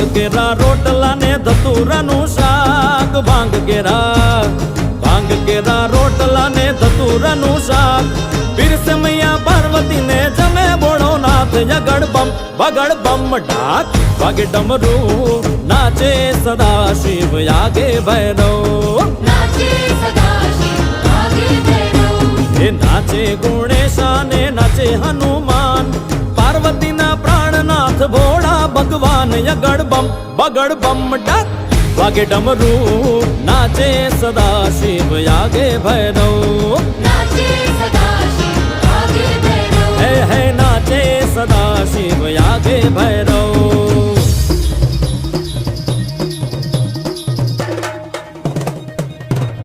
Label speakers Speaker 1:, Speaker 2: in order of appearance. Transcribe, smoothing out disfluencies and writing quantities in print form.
Speaker 1: કેરા રોટલા ને ધતુરાનું શાક ભાંગ કેરા રોટલા ને ધતુરાનું શાક પીરસે મૈયા પાર્વતી ને જમે બોળો નાથ યગડ બમ ઢાક વાગે ડમરું નાચે સદા શિવ યાગે ભૈરવ એ નાચે ગુણેશા ને નાચે હનુમાન પાર્વતીના પ્રાણનાથ ભોળા ભગવાન યગડ બમ ડાક વાગે ડમરું નાચે સદા શિવ યાગે ભૈરવ હે નાચે સદા શિવ યાગે ભૈરવ